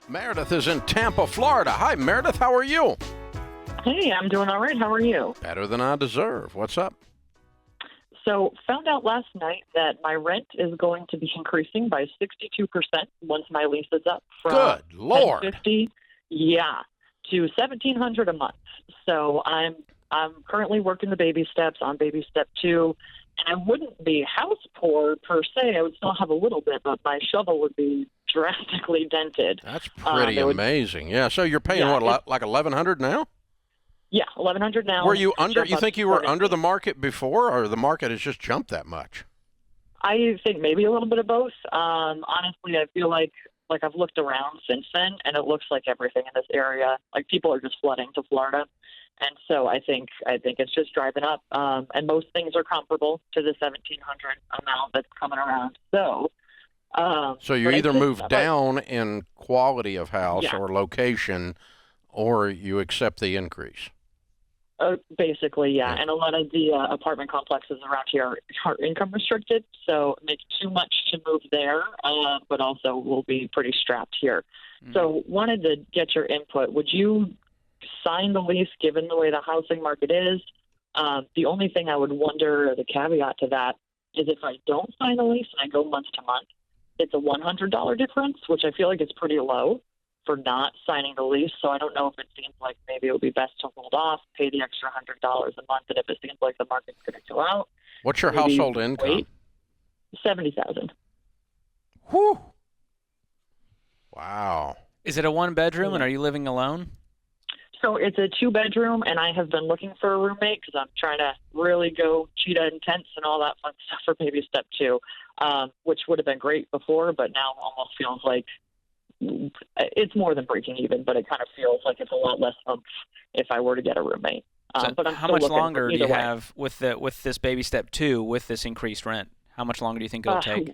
Meredith is in Tampa, Florida. Hi, Meredith. How are you? Hey, I'm doing all right. How are you? Better than I deserve. What's up? So, found out last night that my rent is going to be increasing by 62% once my lease is up from Good Lord. $1,050, to $1,700 a month. So, I'm currently working the baby steps on baby step 2, and I wouldn't be house poor per se. I would still have a little bit, but my shovel would be drastically dented. That's pretty amazing. Yeah. So you're paying like $1,100 now? Yeah, $1,100 now. Were you under? You think you were under the market before, or the market has just jumped that much? I think maybe a little bit of both. Honestly, I feel like I've looked around since then, and it looks like everything in this area, like people are just flooding to Florida, and so I think it's just driving up. And most things are comparable to the $1,700 amount that's coming around. So you either move down in quality of house or location, or you accept the increase. Basically, yeah. And a lot of the apartment complexes around here are income restricted, so it makes too much to move there, but also we'll be pretty strapped here. So wanted to get your input. Would you sign the lease given the way the housing market is? The only thing I would wonder, the caveat to that, is if I don't sign the lease and I go month to month, it's a $100 difference, which I feel like is pretty low for not signing the lease. So I don't know if it seems like maybe it would be best to hold off, pay the extra $100 a month, and if it seems like the market's going to go out. What's your household income? $70,000. Whew. Wow. Is it a one-bedroom, and are you living alone? So it's a 2-bedroom, and I have been looking for a roommate because I'm trying to really go cheetah intense and all that fun stuff for baby step 2, which would have been great before, but now almost feels like it's more than breaking even, but it kind of feels like it's a lot less if I were to get a roommate. But I'm how much longer do you have with this baby step 2 with this increased rent? How much longer do you think it'll take?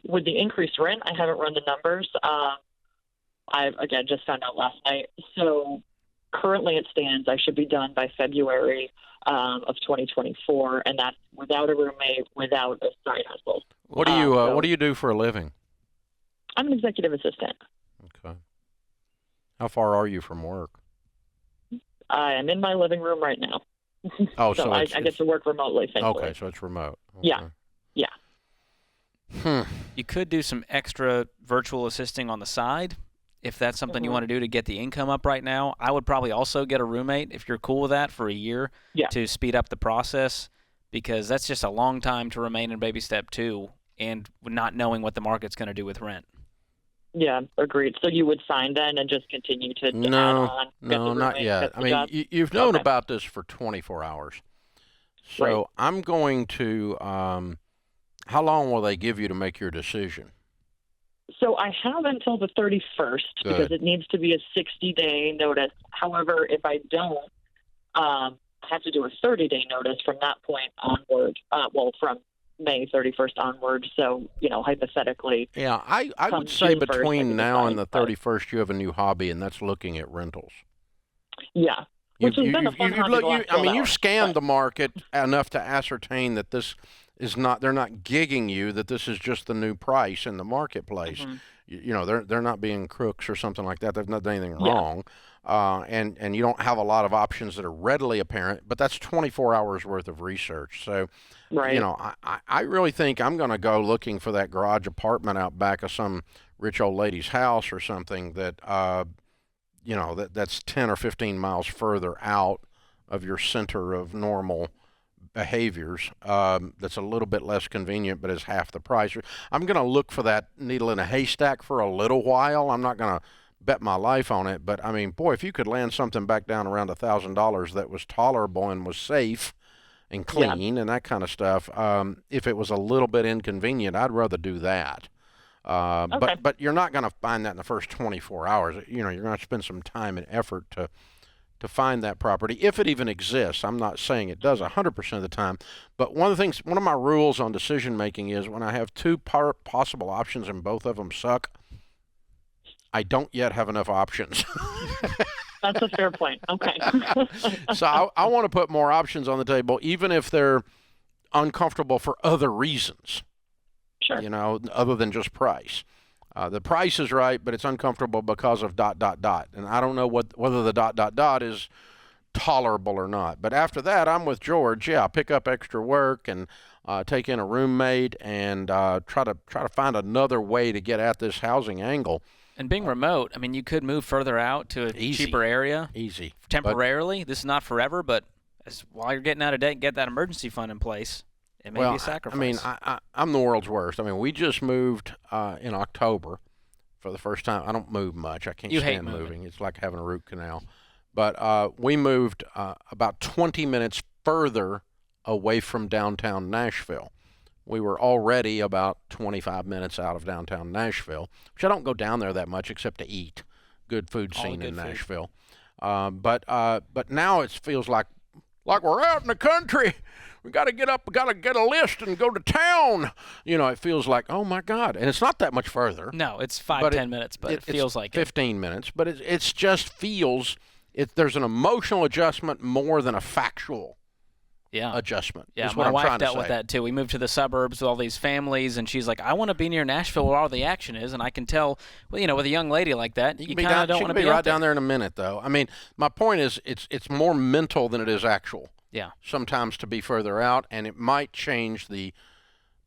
With the increased rent, I haven't run the numbers. I again just found out last night. So currently it stands I should be done by February of 2024, and that's without a roommate, without a side hustle. What do you do for a living? I'm an executive assistant. Okay. How far are you from work? I am in my living room right now. Oh, so I get to work remotely, thankfully. Okay, so it's remote. Okay. Yeah. You could do some extra virtual assisting on the side if that's something you want to do to get the income up right now. I would probably also get a roommate if you're cool with that for a year to speed up the process, because that's just a long time to remain in baby step 2 and not knowing what the market's going to do with rent. Yeah, agreed. So you would sign then and just continue to add on? No, not yet. I mean, you've known about this for 24 hours. So I'm going to, how long will they give you to make your decision? So I have until the 31st because it needs to be a 60-day notice. However, if I don't, I have to do a 30-day notice from that point onward, from May 31st onward. So, hypothetically. Yeah, I would say between now and the 31st, you have a new hobby, and that's looking at rentals. Yeah. Which has been a fun hobby. You've scanned the market enough to ascertain that this is not, they're not gigging you, that this is just the new price in the marketplace. They're not being crooks or something like that. They've not done anything wrong. And you don't have a lot of options that are readily apparent, but that's 24 hours worth of research. So, I really think I'm going to go looking for that garage apartment out back of some rich old lady's house or something that, that's 10 or 15 miles further out of your center of normal behaviors. That's a little bit less convenient, but is half the price. I'm going to look for that needle in a haystack for a little while. I'm not going to bet my life on it, but I mean, boy, if you could land something back down around $1,000 that was tolerable and was safe and clean and that kind of stuff, if it was a little bit inconvenient, I'd rather do that. But you're not going to find that in the first 24 hours. You're going to spend some time and effort to find that property, if it even exists. I'm not saying it does 100% of the time, but one of my rules on decision making is when I have two possible options and both of them suck, I don't yet have enough options. That's a fair point. Okay. So I want to put more options on the table, even if they're uncomfortable for other reasons. Sure. Other than just price. The price is right, but it's uncomfortable because of ... And I don't know whether the ... is tolerable or not. But after that, I'm with George. Yeah, pick up extra work and take in a roommate and try to find another way to get at this housing angle. And being remote, I mean, you could move further out to a cheaper area. Easy. Temporarily. This is not forever, but while you're getting out of debt, get that emergency fund in place. It may be a sacrifice. I mean, I'm the world's worst. I mean, we just moved in October for the first time. I don't move much. I can't stand moving. It's like having a root canal. But we moved about 20 minutes further away from downtown Nashville. We were already about 25 minutes out of downtown Nashville, which I don't go down there that much except to eat. Good food scene in Nashville. But now it feels like we're out in the country. We got to get up, we got to get a list and go to town. You know, it feels like, oh my God. And it's not that much further. No, it's 5-10 minutes, but it feels like 15 minutes. But it just feels, there's an emotional adjustment more than a factual adjustment. Yeah, my wife dealt with that too. We moved to the suburbs with all these families, and she's like, I want to be near Nashville where all the action is. And I can tell, well, you know, with a young lady like that, you kind of don't want to be right down there in a minute, though. I mean, my point is it's more mental than it is actual. Yeah. Sometimes to be further out, and it might change the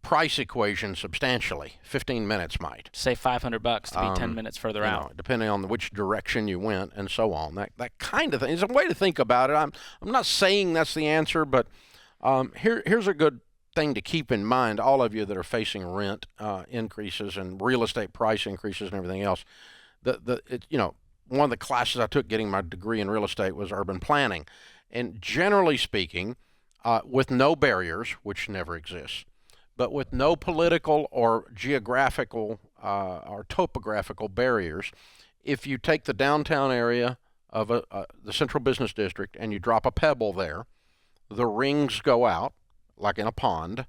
price equation substantially. 15 minutes might. Say $500 to be 10 minutes further out. Depending on which direction you went and so on. That kind of thing. It's a way to think about it. I'm not saying that's the answer, but here's a good thing to keep in mind, all of you that are facing rent increases and real estate price increases and everything else. One of the classes I took getting my degree in real estate was urban planning. And generally speaking, with no barriers, which never exists, but with no political or geographical or topographical barriers, if you take the downtown area of the central business district and you drop a pebble there, the rings go out, like in a pond,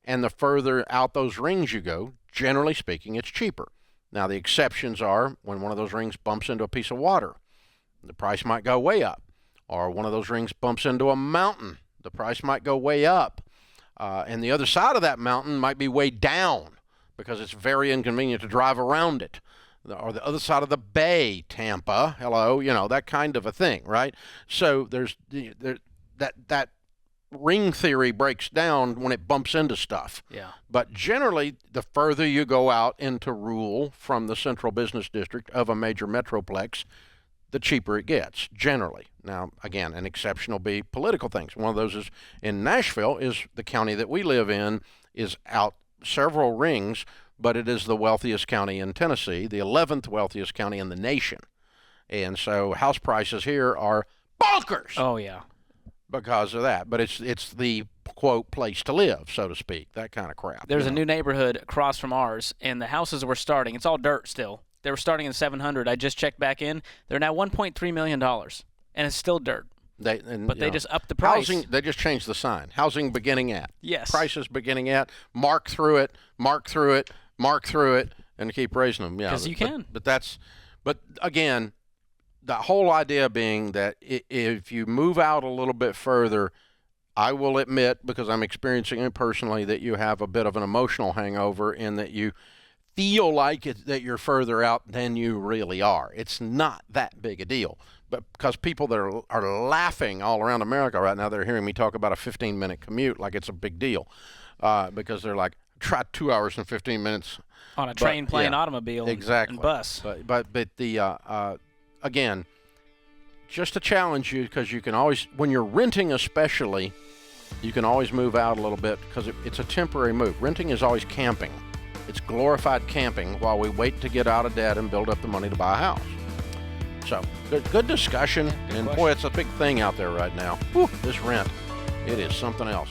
and the further out those rings you go, generally speaking, it's cheaper. Now, the exceptions are when one of those rings bumps into a piece of water, the price might go way up. Or one of those rings bumps into a mountain, the price might go way up. And the other side of that mountain might be way down because it's very inconvenient to drive around it. Or the other side of the bay, Tampa, hello, that kind of a thing, right? So there's that ring theory breaks down when it bumps into stuff. Yeah. But generally, the further you go out into rural from the central business district of a major metroplex, the cheaper it gets, generally. Now, again, an exception will be political things. One of those is in Nashville, is the county that we live in, is out several rings, but it is the wealthiest county in Tennessee, the 11th wealthiest county in the nation. And so house prices here are bonkers. Oh, yeah. Because of that. But it's the, quote, place to live, so to speak, that kind of crap. There's a new neighborhood across from ours, and the houses were starting. It's all dirt still. They were starting in 700. I just checked back in. They're now $1.3 million, and it's still dirt. They just upped the price. They just changed the sign. Housing beginning at. Yes. Prices beginning at. Mark through it, mark through it, mark through it, and keep raising them. Yeah. Because you can. But again, the whole idea being that if you move out a little bit further, I will admit, because I'm experiencing it personally, that you have a bit of an emotional hangover in that you feel like that you're further out than you really are. It's not that big a deal. But because people that are laughing all around America right now, they're hearing me talk about a 15-minute commute like it's a big deal. Because they're like, try 2 hours and 15 minutes. On a train, plane, automobile, exactly. and bus. But the again, just to challenge you, because you can always, when you're renting especially, you can always move out a little bit because it's a temporary move. Renting is always camping. It's glorified camping while we wait to get out of debt and build up the money to buy a house. So, good discussion. And boy, it's a big thing out there right now. Whew, this rent, it is something else.